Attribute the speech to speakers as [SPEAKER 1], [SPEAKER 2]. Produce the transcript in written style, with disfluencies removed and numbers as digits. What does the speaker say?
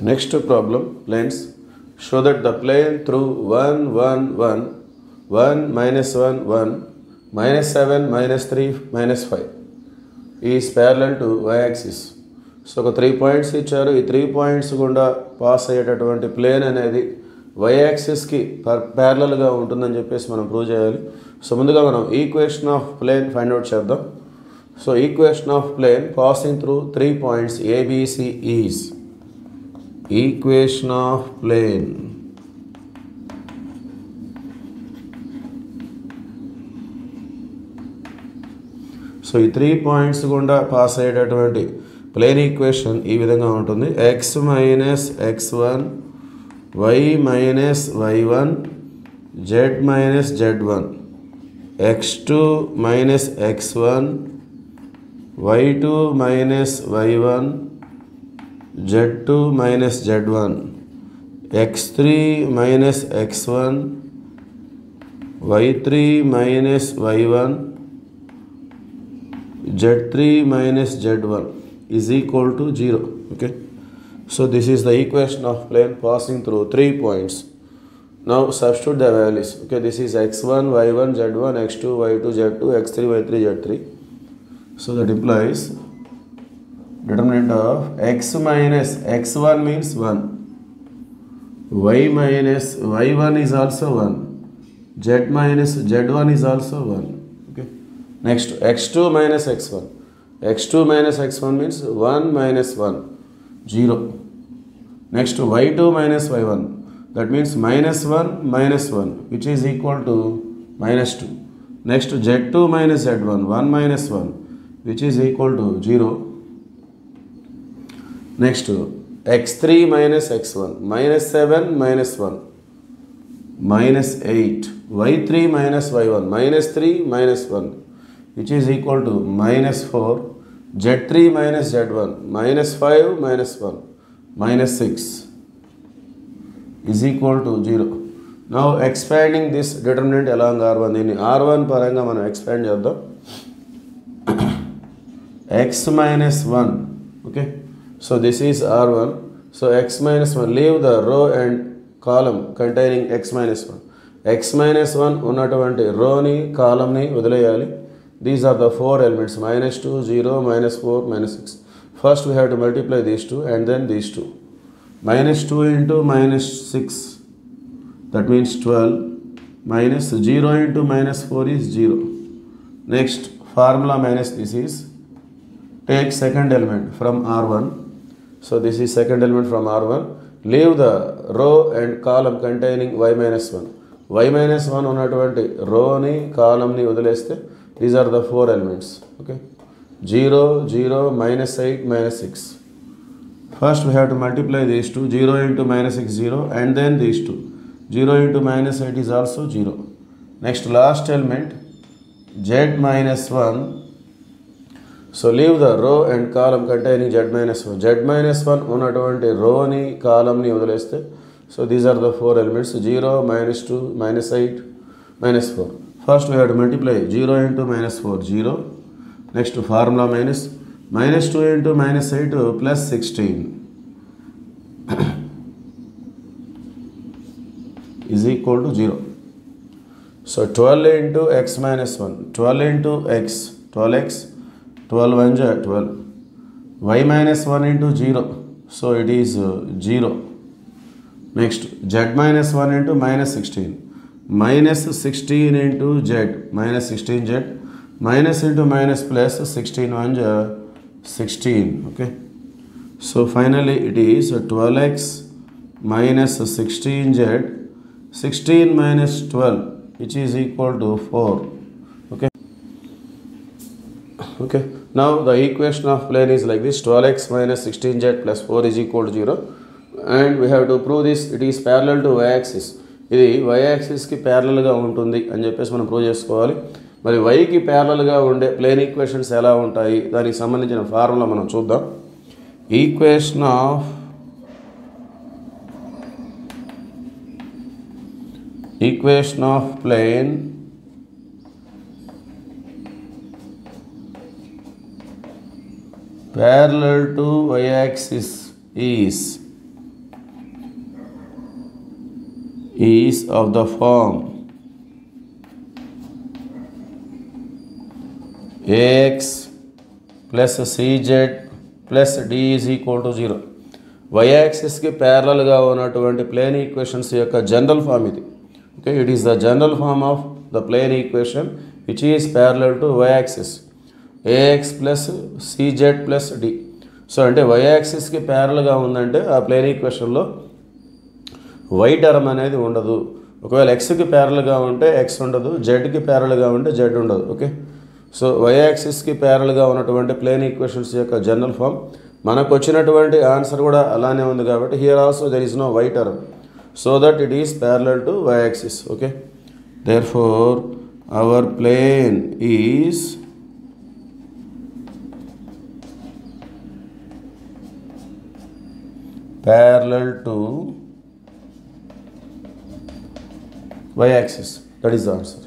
[SPEAKER 1] Next problem, planes. Show that the plane through 1, 1, 1, 1, minus 1, 1, minus 7, minus 3, minus 5 is parallel to y-axis. So ఒక 3 points ఇచ్చారు. ఈ 3 points గుండా pass అయ్యేటటువంటి plane అనేది y-యాక్సిస్కి ప్యారలల్గా ఉంటుందని చెప్పేసి మనం ప్రూవ్ చేయాలి. సో ముందుగా మనం equation of plane find out చేద్దాం. So equation of plane passing through 3 points ABC is equation of plane so ఈ 3 పాయింట్స్ గుండా పాస్ అయ్యేటటువంటి ప్లేన్ ఈక్వేషన్ ఈ విధంగా ఉంటుంది. x minus x1 y minus y1 z minus z1 x2 minus x1 y2 minus y1 z2 minus z1 x3 minus x1 y3 minus y1 z3 minus z1 is equal to 0. Okay, so this is the equation of plane passing through 3 points. Now substitute the values. Okay, this is x1 y1 z1 x2 y2 z2 x3 y3 z3. So that implies determinant of x minus x1 means 1, y minus y1 is also 1, z minus z1 is also 1. Okay, next x2 minus x1, x2 minus x1 means 1 minus 1, 0. Next y2 minus y1, that means minus 1 minus 1, which is equal to minus 2. Next z2 minus z1, 1 minus 1, which is equal to 0. Next x3 minus x1, minus 7 minus 1, minus 8, y3 minus y1, minus 3 minus 1, which is equal to minus 4, z3 minus z1, minus 5 minus 1, minus 6 is equal to 0. Now expanding this determinant along R1, in R1 paranga మనం expand చేద్దాం. x minus 1, okay. So this is R1. So x minus 1, leave the row and column containing x minus 1. X minus 1 ఉన్నటువంటి row ni column ni వదిలేయాలి. These are the 4 elements, minus 2, 0, minus 4, minus 6. First we have to multiply these two and then these two. Minus 2 into minus 6, that means 12, minus 0 into minus 4 is 0. Next formula minus this is, take second element from R1. So this is second element from R1. Leave the row and column containing y minus 1. Y minus 1 ఉన్నటువంటి row ni column ni వదిలేస్తే these are the 4 elements. Okay, 0, 0, minus 8, minus 6. First we have to multiply these two. 0 into minus 6, 0, and then these two. 0 into minus 8 is also 0. Next last element, z minus 1. So leave the row and column containing z minus 1. Z minus 1 ఉన్నటువంటి row ni column ni వదిలేస్తే, so these are the 4 elements, 0, minus 2, minus 8, minus 4. First we have to multiply 0 into minus 4, 0. Next formula minus 2 into minus 8 plus 16 is equal to 0. So 12 into x minus 1, 12 into x, 12x, 12 1 12, y minus 1 into 0, so it is 0. Next z minus 1 into minus 16, minus 16 into z, minus 16 z, minus into minus plus 16 1 16. Okay, so finally it is 12x minus 16z, 16 minus 12, which is equal to 4. Okay, okay, now the equation of plane is like this, 12x minus 16z plus 4 is equal to 0, and we have to prove this, it is parallel to y-axis. ఇది y-యాక్సిస్కి ప్యారలల్గా ఉంటుంది అని చెప్పేసి మనం prove చేసుకోవాలి. మరి వైకి ప్యారలల్గా ఉండే ప్లేన్ ఈక్వేషన్స్ ఎలా ఉంటాయి, దానికి సంబంధించిన ఫార్ములా మనం చూద్దాం. Equation of plane parallel to y-axis is is of the form ax plus cz plus d is equal to 0. y-యాక్సిస్కి ప్యారలల్గా ఉన్నటువంటి ప్లేన్ ఈక్వేషన్స్ యొక్క జనరల్ ఫామ్ ఇది. Okay, it is the general form of the plane equation which is parallel to y axis ax plus cz plus d. So అంటే y-యాక్సిస్కి ప్యారల్గా ఉందంటే ఆ plane ఈక్వేషన్లో y term అనేది ఉండదు. ఒకవేళ xకి ప్యారల్గా ఉంటే x ఉండదు, zకి ప్యారల్గా ఉంటే z ఉండదు. ఓకే, సో y-యాక్సిస్కి ప్యారల్గా ఉన్నటువంటి ప్లేన్ ఈక్వేషన్స్ యొక్క జనరల్ ఫామ్. మనకు వచ్చినటువంటి ఆన్సర్ కూడా అలానే ఉంది కాబట్టి here also there is no y term, so that it is parallel to y axis. Okay, therefore our plane is parallel to y-axis. That is the answer.